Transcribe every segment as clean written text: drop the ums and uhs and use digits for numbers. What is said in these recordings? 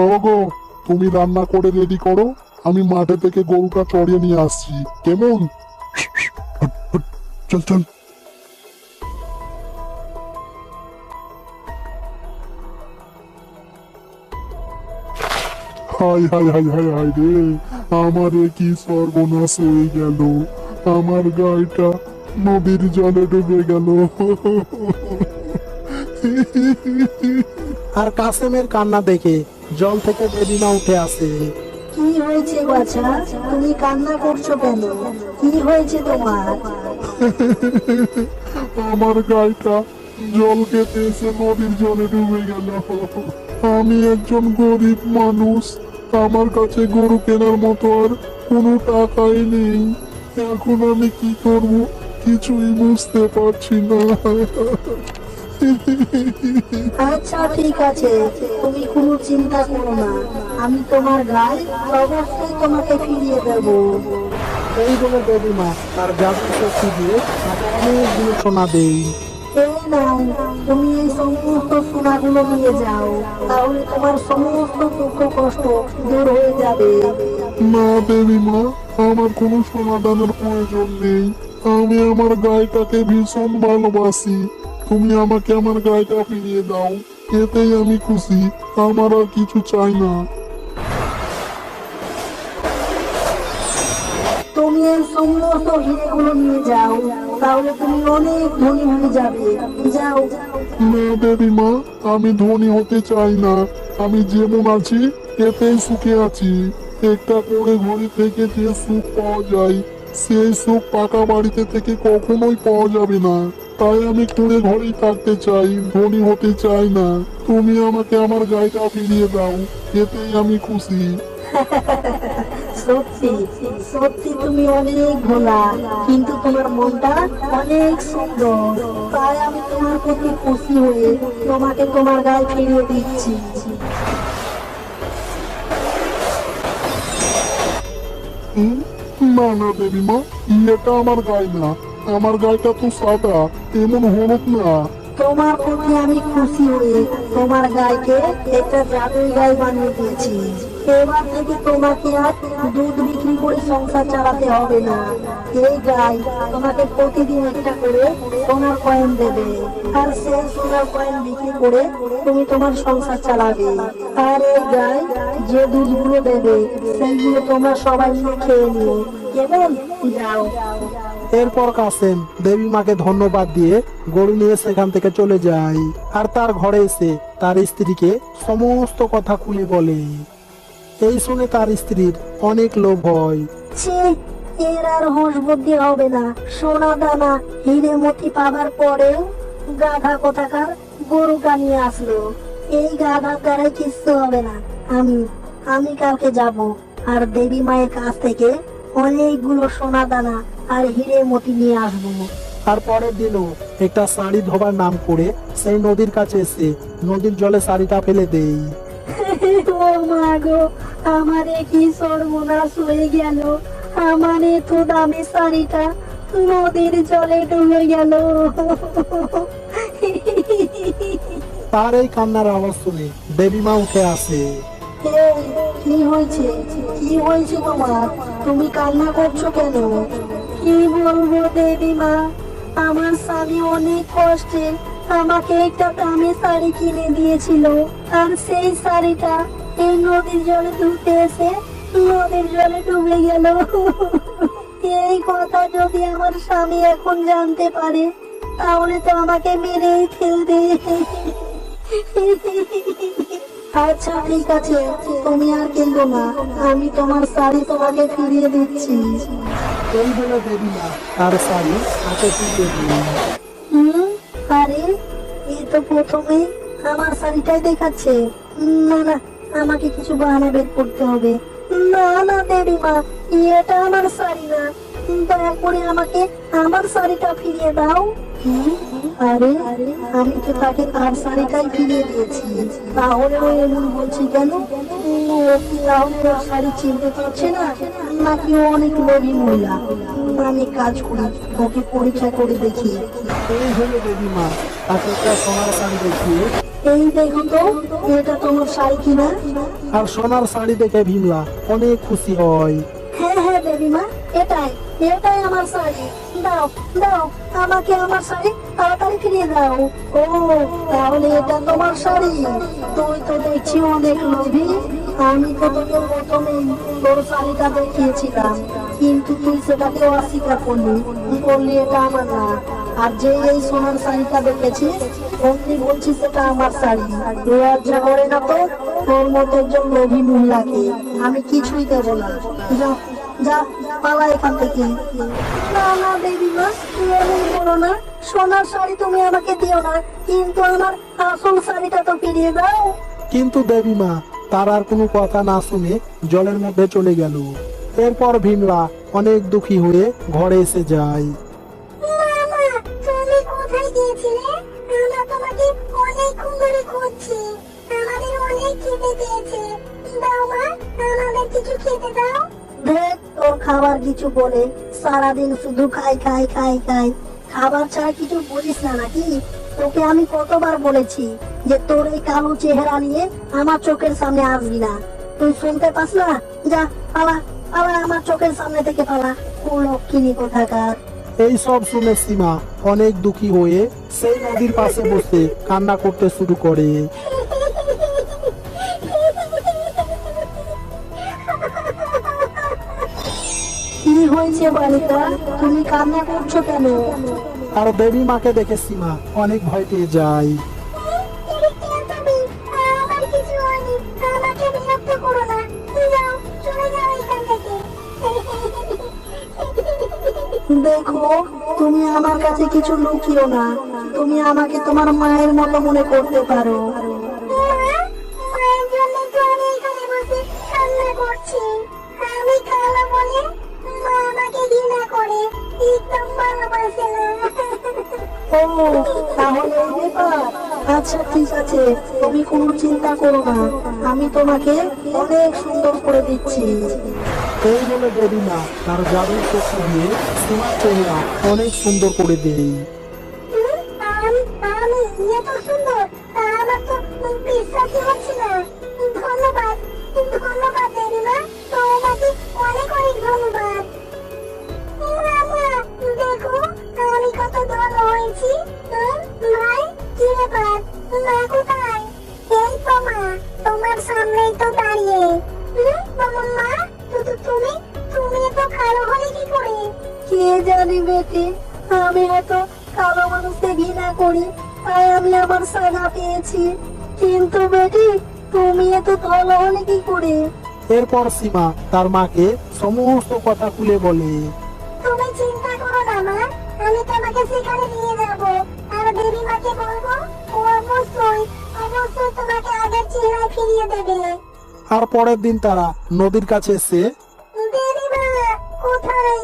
ওগো, তুমি রান্না করে রেডি করো, আমি মাঠে থেকে গরুটা চড়িয়ে নিয়ে আসছি, কেমন? চল চল। High high high high high রে, আমার এ কি সর্বনাশ হয়ে গেল, আমার গাড়িটা নদীর জলে ডুবে গেল। আর কাসেমের কান্না দেখে জল থেকে বেদিনা উঠে আসে। কি হয়েছে বাছা? তুমি কান্না করছো কেন? কি হয়েছে তোমার? আমার গাড়িটা জল খেতে এসে নদীর জলে ডুবে গেল। আমি একজন গরিব মানুষ, আমার কাছে গরু কেনার মতো আর কোনো টাকাই নেই, এখন আমি কি করব কিছুই বুঝতে পারছি না। আচ্ছা ঠিক আছে, তুমি কোনো চিন্তা করো না, আমি তোমার গায়ে অবশ্যই তোমাকে ফিরিয়ে দেবো। এই বলে বেদিমা তার জাদু শক্তি দিয়ে তাকে অনেকগুলো সোনা দেয়। এই নাও, তুমি এই সমস্ত সোনাগুলো নিয়ে যাও, তাহলে তোমার সমস্ত দুঃখ কষ্ট দূর হয়ে যাবে। না দেবী মা, আমার কোনো সমাধানের প্রয়োজন নেই, আমি আমার গায়েটাকে ভীষণ ভালোবাসি, তুমি আমাকে আমার গায়েটা ফিরিয়ে দাও, এতেই আমি খুশি, আমার আর কিছু চাই না। তুমি এই সমস্ত হিরেগুলো নিয়ে যাও, তাহলে তুমি অনেক ধনী হয়ে যাবে। যাও। না দেবী মা, আমি ধনী হতে চাই না, আমি যেমন আছি এতেই সুখে আছি, একটা করে ঘড়ি থেকে যে সুখ পাওয়া যায় সেই সুখ পাকা বাড়িতে থেকে কখনোই পাওয়া যাবে না, তাই আমি কুড়ে ঘরেই থাকতে চাই, ধনী হতে চাই না, তুমি আমাকে আমার গাড়িটা ফিরিয়ে দাও, এতেই আমি খুশি। সত্যি সত্যি তুমি অনেক ভোলা, কিন্তু তোমার মনটা অনেক সুন্দর, তাই আমি তোমার প্রতি খুশি হয়ে তোমাকে তোমার গায়ে ফিরিয়ে দিচ্ছি। হুম? না না দেবী মা, এটা আমার গায়ে না, আমার গায়েটা তো সাদা, এমন হলুদ না। তোমার প্রতি আমি খুশি হয়ে তোমার গাইকে একটা জাদুই গাই বানিয়ে দিয়েছি, এবার থেকে তোমাকে আর দুধ বিক্রি করে সংসার চালাতে হবে না। এই গাই তোমাকে প্রতিদিন একটা করে সোনার কয়েন দেবে, আর সেই সোনার কয়েন বিক্রি করে তুমি তোমার সংসার চালাবে। আর এই গাই যে দুধগুলো দেবে সেইগুলো তোমরা সবাই মিলে খেয়ে নিও, কেমন? যাও। এরপর কাসেম দেবী মাকে ধন্যবাদ দিয়ে গরু নিয়ে সেখান থেকে চলে যায়, আর তার ঘরে এসে তার স্ত্রীকে সমস্ত কথা খুলে বলে। এই শুনে তার স্ত্রীর অনেক লোভ হয়। ছি, এর আর হুঁশ বুদ্ধি হবে না, সোনা দানা হিরে মতি পাবার পরেও গাধা কোথাকার গরু কানিয়ে আসলো। এই গাধার দ্বারা কিচ্ছু হবে না, আমি আমি কালকে যাব আর দেবী মায়ের কাছ থেকে অনেকগুলো সোনা দানা আর হিরে মতি নিয়ে আসবো। আর পরের দিনও একটা শাড়ি ধোবার নাম করে সেই নদীর কাছে এসে নদীর জলে শাড়িটা ফেলে দেয়। ও মা গো, আমার কি সর্বনাশ হয়ে গেল, আমার এত দামি শাড়িটা নদীর জলে ডুবে গেল। তার এই কান্নার আওয়াজ শুনে দেবী মা উঠে আসে। এই, কি হয়েছে? কি হয়েছে তোমার? তুমি কান্না করছো কেন? কি বলবো দেবীমা, আমার স্বামী অনেক কষ্টে আমাকে একটা দামি শাড়ি কিনে দিয়েছিল, আর সেই শাড়িটা এই নদীর জলে ধুতে এসে নদীর জলে ডুবে গেল। এই কথা যদি আমার স্বামী এখন জানতে পারে তাহলে তো আমাকে মেরেই ফেলবে। আচ্ছা ঠিক আছে, তুমি আর কেঁদো না, আমি তোমার শাড়ি তোমাকে ফিরিয়ে দিচ্ছি। এই বলে দেবী মা তার শাড়ি হাতে তুলে দিল। হুম, আরে এই তো প্রথমে আমার শাড়িটাই দেখাচ্ছে। না না, আমাকে কিছু বাহানা বের করতে হবে। না না দেবীমা, এটা আমার শাড়ি না, দয়া করে আমাকে আমার শাড়িটা ফিরিয়ে দাও। হুম, আরে আমি তো তাকে তার শাড়িটাই ফিরিয়ে দিয়েছি, তাহলে ও এমন বলছি কেন? ও কি তাহলে ওর শাড়ি চিনতে পারছে না, নাকি ও অনেক লোভী মহিলা? আমি কাজ করি, ওকে পরীক্ষা করে দেখি। এই হলো দেবী মা তাকে একটা সোনার শাড়ি দেখিয়ে এই দেখো তো, এটা তোমার শাড়ি কিনা? আর সোনার শাড়ি দেখে ভীমলা অনেক খুশি হয়। হ্যাঁ হ্যাঁ দেবীমা, এটাই এটাই আমার শাড়ি। দাও দাও, আমাকে আমার শাড়ি তাড়াতাড়ি ফিরিয়ে দাও। ও, তাহলে এটা তোমার শাড়ি? তুই তো দেখছি অনেক লোভী। আমি তো তোকে প্রথমেই তোর শাড়িটা দেখিয়েছিলাম, কিন্তু তুই সেটাকে অস্বীকার করলি, বললি এটা আমার না। আর যে এই সোনার শাড়িটা দেখেছিস, অমনি বলছিস এটা আমার শাড়ি। লজ্জা করে না তো? তোর মতো একজন লোভী মহিলাকে আমি কিছুই দেবো না। যা যা, পালা এখান থেকে। না না দেবীমা, তুমি এমন করো না। সোনার শাড়ি তুমি আমাকে দিও না, কিন্তু আমার আসল শাড়িটা তো ফিরিয়ে দাও। কিন্তু দেবীমা তার আর কোনো কথা না শুনে জলের মধ্যে চলে গেল। এরপর ভীমলা অনেক দুঃখী হয়ে ঘরে এসে যায়। মামা, তুমি কোথায় গিয়েছিলে? আমরা তোমাকে অনেকক্ষণ ধরে খুঁজছি। আমাদের অনেক খিদে পেয়েছে। দাও মা, আমাদের কিছু খেতে দাও। দেখ, তোর খাবার কিছু বলে সারাদিন শুধু খাই খাই খাই খাই। খাবার ছাড়া কিছু বুঝিস না নাকি? তোকে আমি কতবার বলেছি যে তোর এই কালো চেহারা নিয়ে আমার চোখের সামনে আসবি না। তুই শুনতে পাস না? যা, পালা পালা, আমার চোখের সামনে থেকে পালা। কুলক্ষিনী কোথাকার। এই সব শুনে সীমা অনেক দুঃখী হয়ে সেই নদীর পাশে বসে কান্না করতে শুরু করে। কি হয়েছে বালিকা, তুমি কান্না করছো কেন? আর দেবী মাকে দেখে সীমা অনেক ভয় পেয়ে যায়। দেখো, তুমি আমার কাছে কিছু লুকিও না। তুমি আমাকে তোমার মায়ের মতো মনে করতে পারো। ও, তাহলে এই ব্যাপার। আচ্ছা ঠিক আছে, তুমি কোনো চিন্তা করো না, আমি তোমাকে অনেক সুন্দর করে দিচ্ছি। এই বলে দেবী মা তার জাদুর শক্তি দিয়ে সীমার চেহারা অনেক সুন্দর করে দেয়। আমি এত সুন্দর, আমার তো বিশ্বাসই হচ্ছে না। ধন্যবাদ ধন্যবাদ দেবীমা, তোমাকে অনেক অনেক ধন্যবাদ। মামা, দেখো আমি কত ধন হয়েছি। ভাই, কি ব্যাপার? মা কোথায়? এই তো মা, তোমার সামনেই তো দাঁড়িয়ে। মা, তুমি তুমি এত কালো হলে কি করে? কে জানি বেটি, আমি এত কালো মানুষকে ঘৃণা করি, তাই আমি আমার সাজা পেয়েছি। কিন্তু বেটি, তুমি এত কালো হলে কি করে? এরপর সীমা তার মাকে সমস্ত কথা খুলে বলে। তুমি চিন্তা করো না মা, আমি তোমাকে সেখানে নিয়ে যাব। আর দেবী মাকে বলবো, ও অবশ্যই অবশ্যই তোমাকে আগের চেহারায় ফিরিয়ে দেবে। আর পরের দিন তারা নদীর কাছে এসে দেবী মা, কোথায়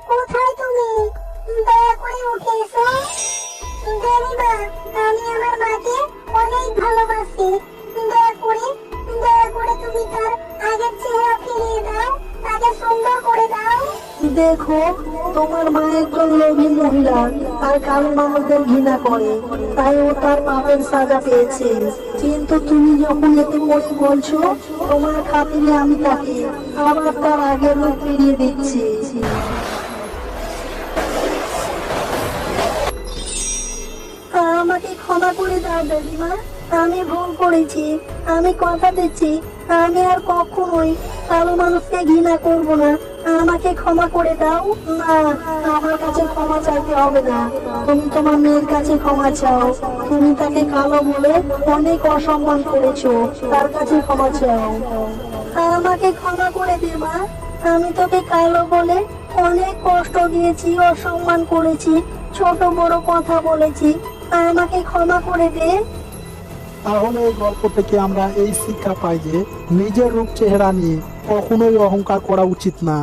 কোথায় তুমি? দয়া করে উঠে এসো। দেবী মা, আমি আমার মাকে অনেক ভালোবাসি। দয়া করে তুমি তার আগের চেহারা ফিরিয়ে দাও, তাকে সুন্দর করে দাও। দেখো, তোমার মা একজন লোভী মহিলা আর কালো মানুষদের ঘৃণা করে, তাই ও তার পাপের সাজা পেয়েছে। কিন্তু তুমি যখন এতে করে বলছো, তোমার খাতিরে আমি তাকে আবার তার আগের রূপ ফিরিয়ে দিচ্ছি। আমাকে ক্ষমা করে দাও দেবীমা, আমি ভুল করেছি। আমি কথা দিচ্ছি, আমি আর কখনোই কালো মানুষকে ঘৃণা করব না। আমাকে ক্ষমা করে দাও। না, আমার কাছে ক্ষমা চাইতে হবে না, তুমি তোমার মেয়ের কাছে ক্ষমা চাও। তুমি তাকে কালো বলে অনেক অসম্মান করেছো, তার কাছে ক্ষমা চাও। আমাকে ক্ষমা করে দে মা, আমি তোকে কালো বলে অনেক কষ্ট দিয়েছি, অসম্মান করেছি, ছোট বড় কথা বলেছি, আমাকে ক্ষমা করে দে। তাহলে এই গল্প থেকে আমরা এই শিক্ষা পাই যে নিজের রূপ চেহারা নিয়ে কখনোই অহংকার করা উচিত না।